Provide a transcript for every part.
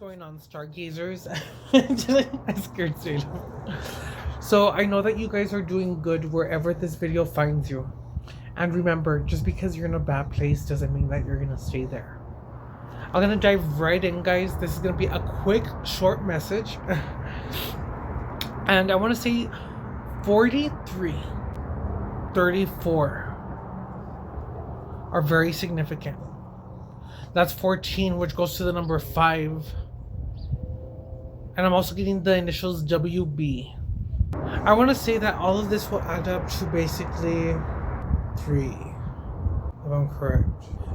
going on, stargazers? I scared straight up. So I know that you guys are doing good wherever this video finds you. And remember, just because you're in a bad place doesn't mean that you're gonna stay there. I'm gonna dive right in, guys. This is gonna be a quick, short message. And I wanna say 43, 34 are very significant. That's 14, which goes to the number 5. And I'm also getting the initials WB. I want to say that all of this will add up to basically 3, if I'm correct.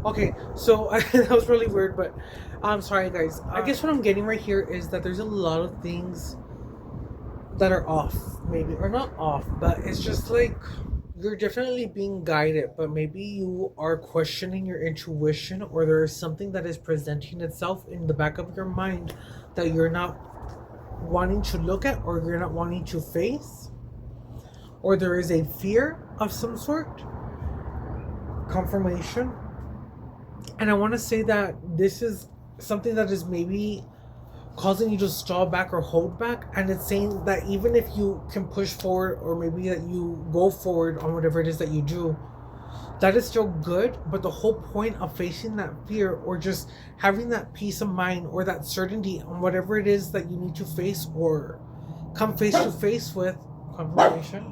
Okay, so that was really weird, but I'm sorry, guys. I guess what I'm getting right here is that there's a lot of things that are off, maybe, or not off, but it's just like you're definitely being guided, but maybe you are questioning your intuition, or there is something that is presenting itself in the back of your mind that you're not wanting to look at, or you're not wanting to face, or there is a fear of some sort. Confirmation. And I want to say that this is something that is maybe causing you to stall back or hold back, and it's saying that even if you can push forward, or maybe that you go forward on whatever it is that you do, that is still good. But the whole point of facing that fear, or just having that peace of mind, or that certainty on whatever it is that you need to face or come face to face with, confirmation.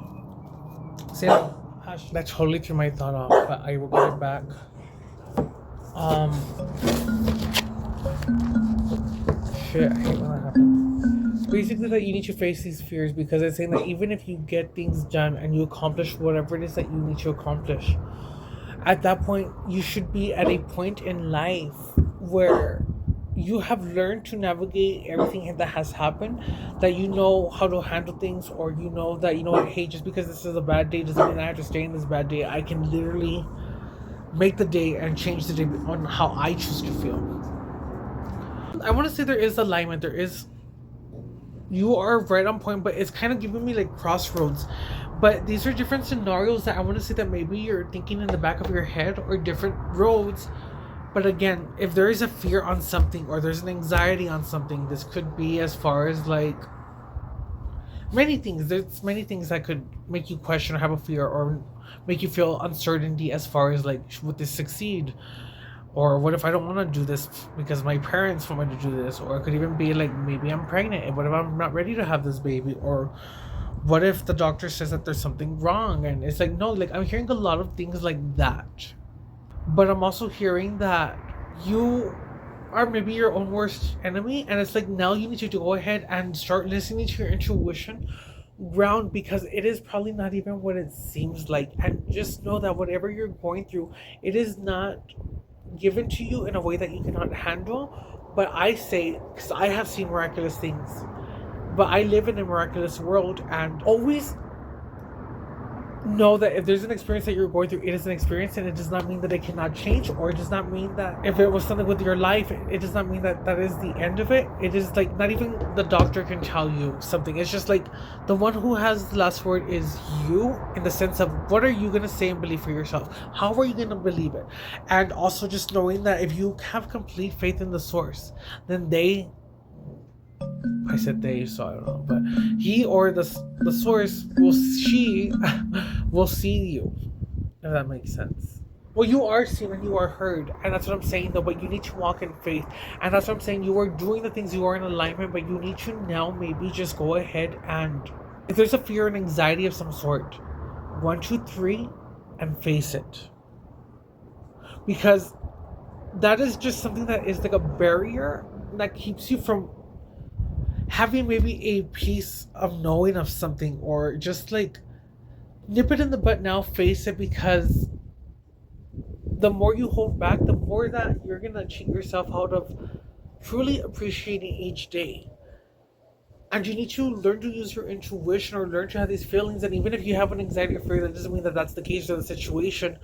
See, that totally threw my thought off, but I will get it back. Shit, I hate when that happens. Basically, that you need to face these fears, because it's saying that even if you get things done and you accomplish whatever it is that you need to accomplish, at that point you should be at a point in life where you have learned to navigate everything that has happened, that you know how to handle things, or you know that, you know what, hey, just because this is a bad day doesn't mean I have to stay in this bad day. I can literally make the day and change the day on how I choose to feel. I want to say there is alignment. You are right on point, but it's kind of giving me like crossroads. But these are different scenarios that I want to say that maybe you're thinking in the back of your head, or different roads. But again, if there is a fear on something, or there's an anxiety on something, this could be as far as like many things. There's many things that could make you question or have a fear, or make you feel uncertainty as far as like, would this succeed? Or what if I don't want to do this because my parents want me to do this? Or it could even be like, maybe I'm pregnant, and what if I'm not ready to have this baby? Or what if the doctor says that there's something wrong? And it's like, no, like I'm hearing a lot of things like that. But I'm also hearing that you are maybe your own worst enemy. And it's like, now you need to go ahead and start listening to your intuition ground, because it is probably not even what it seems like. And just know that whatever you're going through, it is not given to you in a way that you cannot handle. But I say, because I have seen miraculous things, but I live in a miraculous world, and always know that if there's an experience that you're going through, it is an experience, and it does not mean that it cannot change, or it does not mean that if it was something with your life, it does not mean that that is the end of it. It is like, not even the doctor can tell you something. It's just like, the one who has the last word is you, in the sense of, what are you going to say and believe for yourself? How are you going to believe it? And also just knowing that if you have complete faith in the source, then I said they, so I don't know, but he or the source will see you, if that makes sense. Well, you are seen and you are heard, and that's what I'm saying though. But you need to walk in faith, and that's what I'm saying. You are doing the things, you are in alignment, but you need to now maybe just go ahead, and if there's a fear and anxiety of some sort, 1, 2, 3, and face it, because that is just something that is like a barrier that keeps you from having maybe a piece of knowing of something, or just like nip it in the butt now, face it, because the more you hold back, the more that you're gonna cheat yourself out of truly appreciating each day. And you need to learn to use your intuition, or learn to have these feelings. And even if you have an anxiety or fear, that doesn't mean that that's the case of the situation,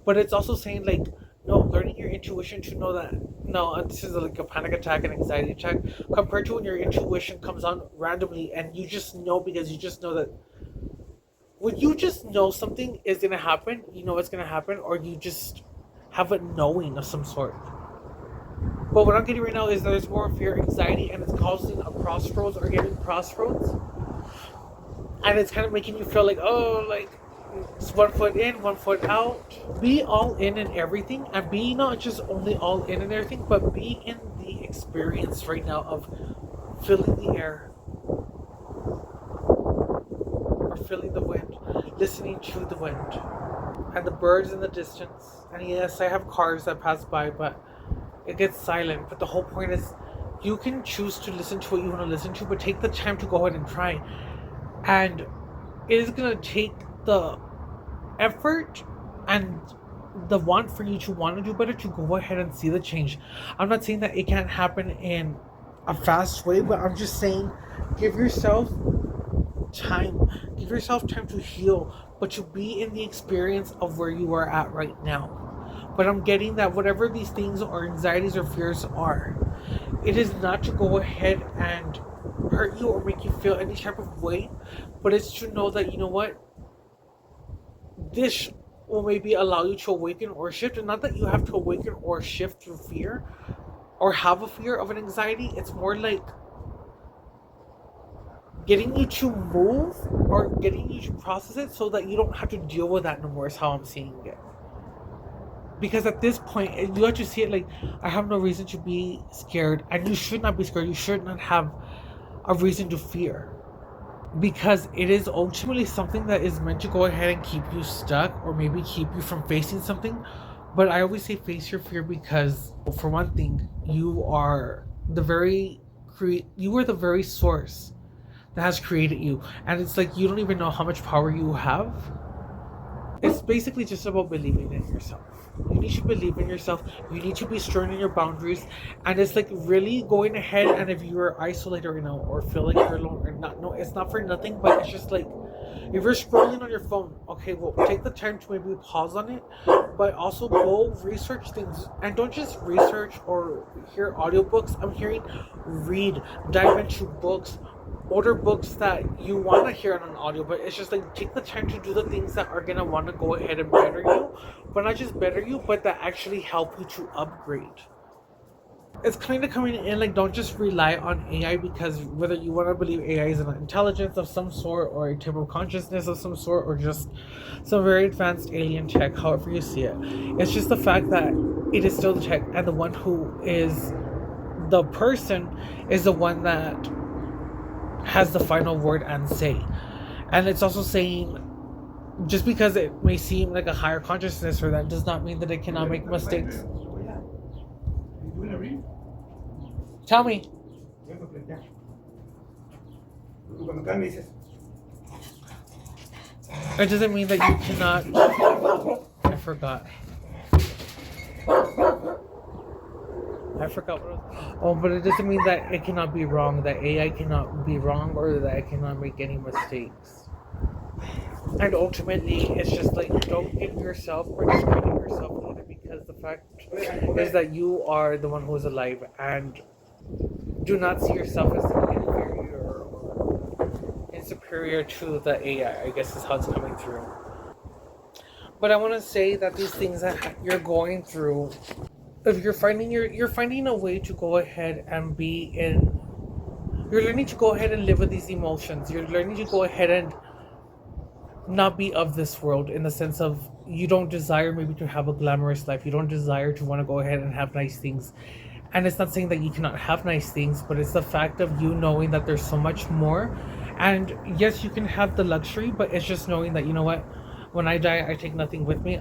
but it's also saying like, no, learning your intuition to know that, no, this is like a panic attack, an anxiety attack, compared to when your intuition comes on randomly and you just know, because you just know that when you just know something is going to happen, you know it's going to happen, or you just have a knowing of some sort. But what I'm getting right now is there's more fear, anxiety, and it's causing a crossroads or getting crossroads, and it's kind of making you feel like, oh, like it's 1 foot in, 1 foot out. Be all in everything, and be not just only all in and everything, but be in the experience right now of feeling the air or feeling the wind, listening to the wind and the birds in the distance. And yes, I have cars that pass by, but it gets silent. But the whole point is you can choose to listen to what you want to listen to, but take the time to go ahead and try. And it is going to take the effort and the want for you to want to do better to go ahead and see the change. I'm not saying that it can't happen in a fast way, but I'm just saying give yourself time. Give yourself time to heal, but to be in the experience of where you are at right now. But I'm getting that whatever these things or anxieties or fears are, it is not to go ahead and hurt you or make you feel any type of way, but it's to know that, you know what, this will maybe allow you to awaken or shift. And not that you have to awaken or shift through fear or have a fear of an anxiety. It's more like getting you to move or getting you to process it so that you don't have to deal with that no more, is how I'm seeing it. Because at this point, you have to see it like, I have no reason to be scared, and you should not be scared. You should not have a reason to fear, because it is ultimately something that is meant to go ahead and keep you stuck or maybe keep you from facing something. But I always say face your fear, because for one thing, you are the very source that has created you, and it's like you don't even know how much power you have. It's basically just about believing in yourself. You need to believe in yourself. You need to be strong in your boundaries. And it's like really going ahead, and if you're isolated right now or feel like you're alone or not, no, it's not for nothing, but it's just like if you're scrolling on your phone, okay, well, take the time to maybe pause on it, but also go research things. And don't just research or hear audiobooks. I'm hearing read, dive into books, order books that you want to hear on an audio, but it's just like take the time to do the things that are going to want to go ahead and better you, but not just better you, but that actually help you to upgrade. It's kind of coming in like, don't just rely on AI, because whether you want to believe AI is an intelligence of some sort or a type of consciousness of some sort or just some very advanced alien tech, however you see it, it's just the fact that it is still the tech, and the one who is the person is the one that has the final word and say. And it's also saying, just because it may seem like a higher consciousness, or that does not mean that it cannot make mistakes. Tell me. It doesn't mean that you cannot. I forgot what it was. Oh, but it doesn't mean that it cannot be wrong, that AI cannot be wrong, or that it cannot make any mistakes. And ultimately, it's just like, don't give yourself or discredit yourself either, because the fact is that you are the one who is alive, and do not see yourself as inferior or insuperior to the AI, I guess is how it's coming through. But I want to say that these things that you're going through, if you're finding a way to go ahead and you're learning to go ahead and live with these emotions. You're learning to go ahead and not be of this world, in the sense of you don't desire maybe to have a glamorous life. You don't desire to want to go ahead and have nice things. And it's not saying that you cannot have nice things, but it's the fact of you knowing that there's so much more. And yes, you can have the luxury, but it's just knowing that, you know what, when I die, I take nothing with me.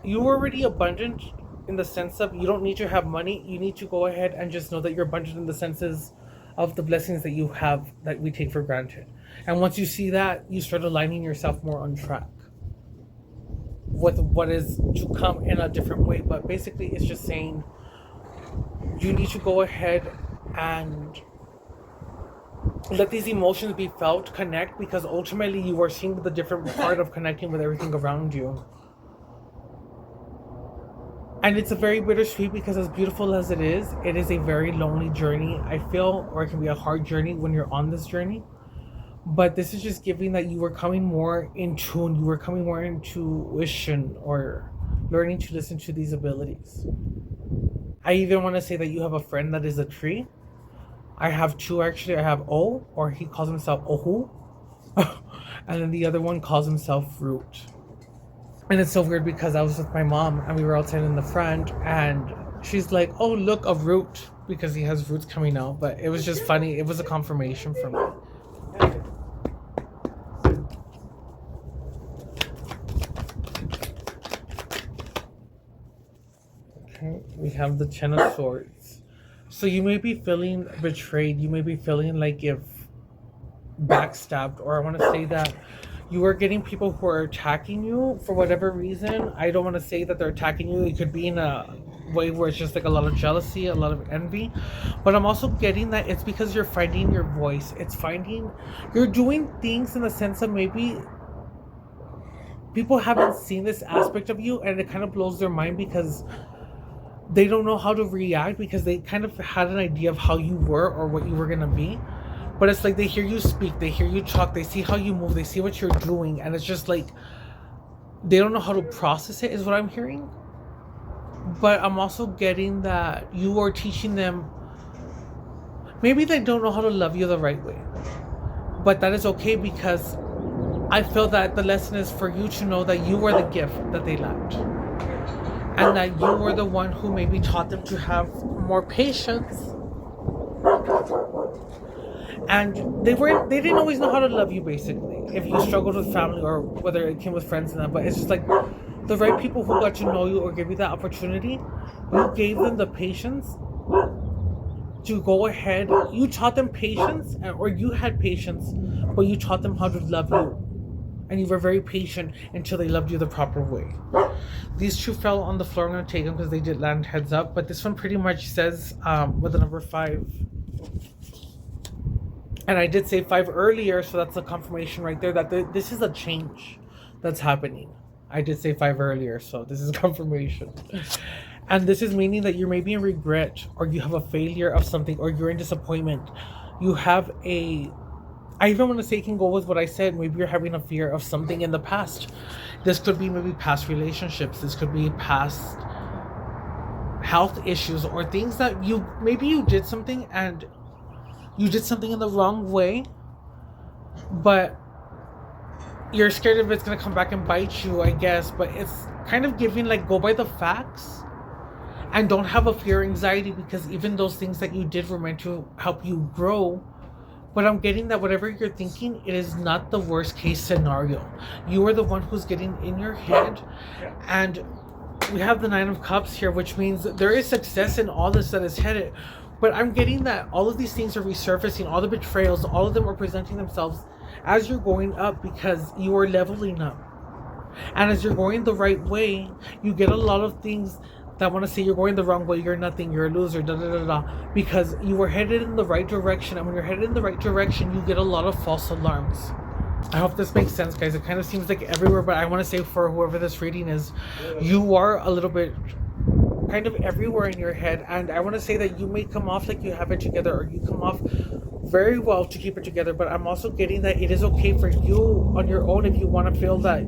You're already abundant, in the sense of you don't need to have money. You need to go ahead and just know that you're abundant in the senses of the blessings that you have that we take for granted. And once you see that, you start aligning yourself more on track with what is to come in a different way. But basically, it's just saying you need to go ahead and let these emotions be felt, connect, because ultimately you are seeing the different part of connecting with everything around you. And it's a very bittersweet, because as beautiful as it is a very lonely journey, I feel, or it can be a hard journey when you're on this journey. But this is just giving that you are coming more in tune, you are coming more into intuition, or learning to listen to these abilities. I even want to say that you have a friend that is a tree. I have two actually. I have O, or he calls himself Ohu, and then the other one calls himself Root. And it's so weird because I was with my mom and we were outside in the front, and she's like, "Oh, look, a root," because he has roots coming out. But it was just funny. It was a confirmation for me. Okay, we have the Ten of Swords. So you may be feeling betrayed. You may be feeling like if backstabbed, or I want to say that you are getting people who are attacking you for whatever reason. I don't want to say that they're attacking you. It could be in a way where it's just like a lot of jealousy, a lot of envy. But I'm also getting that it's because you're finding your voice. You're doing things in the sense of maybe people haven't seen this aspect of you, and it kind of blows their mind because they don't know how to react, because they kind of had an idea of how you were or what you were going to be. But it's like they hear you speak, they hear you talk, they see how you move, they see what you're doing, and it's just like they don't know how to process it, is what I'm hearing. But I'm also getting that you are teaching them, maybe they don't know how to love you the right way. But that is okay, because I feel that the lesson is for you to know that you were the gift that they lacked. And that you were the one who maybe taught them to have more patience. And they didn't always know how to love you, basically, if you struggled with family or whether it came with friends and that. But it's just like the right people who got to know you or give you that opportunity, you gave them the patience to go ahead. You taught them patience, or you had patience, but you taught them how to love you, and you were very patient until they loved you the proper way. These two fell on the floor. I'm going to take them because they did land heads up, but this one pretty much says with the number 5. And I did say 5 earlier, so that's a confirmation right there that this is a change that's happening. I did say 5 earlier, so this is confirmation. And this is meaning that you're maybe in regret, or you have a failure of something, or you're in disappointment. You have I even want to say it can go with what I said. Maybe you're having a fear of something in the past. This could be maybe past relationships. This could be past health issues, or things that you did something and you did something in the wrong way, but you're scared if it's going to come back and bite you, I guess. But it's kind of giving like, go by the facts and don't have a fear or anxiety, because even those things that you did were meant to help you grow. But I'm getting that whatever you're thinking, it is not the worst case scenario. You are the one who's getting in your head. And we have the 9 of Cups here, which means there is success in all this that is headed. But I'm getting that all of these things are resurfacing, all the betrayals, all of them are presenting themselves as you're going up, because you are leveling up. And as you're going the right way, you get a lot of things that want to say you're going the wrong way, you're nothing, you're a loser, because you were headed in the right direction. And when you're headed in the right direction, you get a lot of false alarms. I hope this makes sense, guys. It kind of seems like everywhere, but I want to say for whoever this reading is, you are a little bit kind of everywhere in your head, and I want to say that you may come off like you have it together, or you come off very well to keep it together. But I'm also getting that it is okay for you on your own if you want to feel that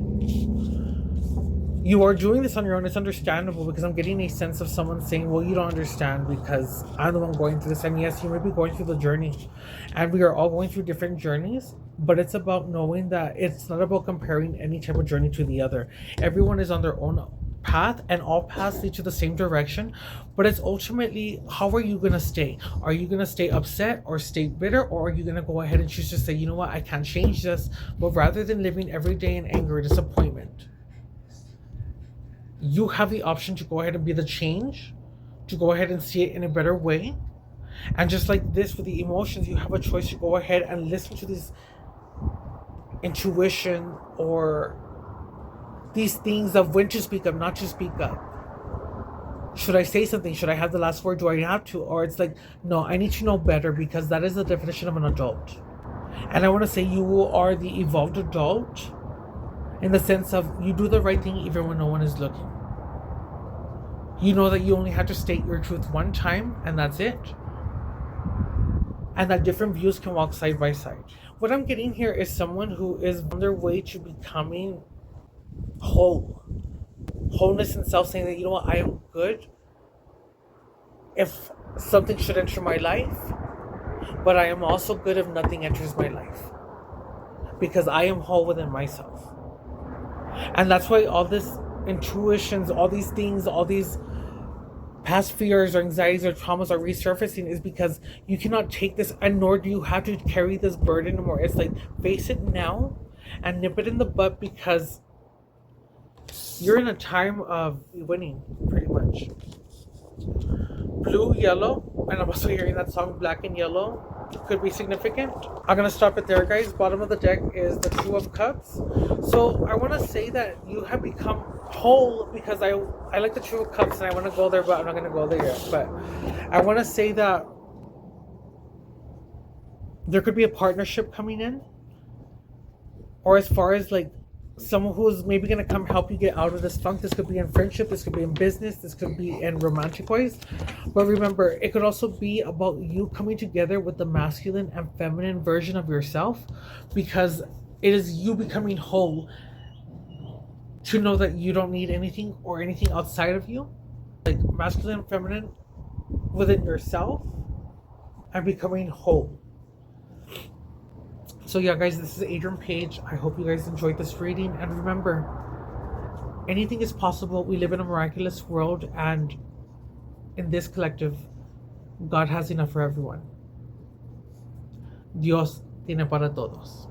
you are doing this on your own. It's understandable, because I'm getting a sense of someone saying, well, you don't understand because I'm the one going through this. And yes, you may be going through the journey, and we are all going through different journeys, but it's about knowing that it's not about comparing any type of journey to the other. Everyone is on their own path, and all paths lead to the same direction. But it's ultimately, how are you going to stay? Are you going to stay upset or stay bitter, or are you going to go ahead and choose to say, you know what, I can't change this? But rather than living every day in anger or disappointment, you have the option to go ahead and be the change, to go ahead and see it in a better way. And just like this with the emotions, you have a choice to go ahead and listen to this intuition, or these things of when to speak up, not to speak up. Should I say something? Should I have the last word? Do I have to? Or it's like, no, I need to know better, because that is the definition of an adult. And I want to say you are the evolved adult, in the sense of you do the right thing even when no one is looking. You know that you only have to state your truth one time, and that's it. And that different views can walk side by side. What I'm getting here is someone who is on their way to becoming wholeness in self, saying that, you know what, I am good, if something should enter my life, but I am also good if nothing enters my life. Because I am whole within myself. And that's why all this intuitions, all these things, all these past fears or anxieties or traumas are resurfacing, is because you cannot take this, and nor do you have to carry this burden anymore. It's like, face it now and nip it in the butt, because you're in a time of winning, pretty much. Blue, yellow, and I'm also hearing that song Black and Yellow could be significant. I'm gonna stop it there, guys. Bottom of the deck is the Two of Cups. So I want to say that you have become whole, because I like the Two of Cups and I want to go there, but I'm not gonna go there yet. But I want to say that there could be a partnership coming in, or as far as like someone who's maybe going to come help you get out of this funk. This could be in friendship, this could be in business, this could be in romantic ways. But remember, it could also be about you coming together with the masculine and feminine version of yourself, because it is you becoming whole to know that you don't need anything or anything outside of you. Like masculine and feminine within yourself, and becoming whole. So yeah, guys, this is Adrian Paige. I hope you guys enjoyed this reading. And remember, anything is possible. We live in a miraculous world. And in this collective, God has enough for everyone. Dios tiene para todos.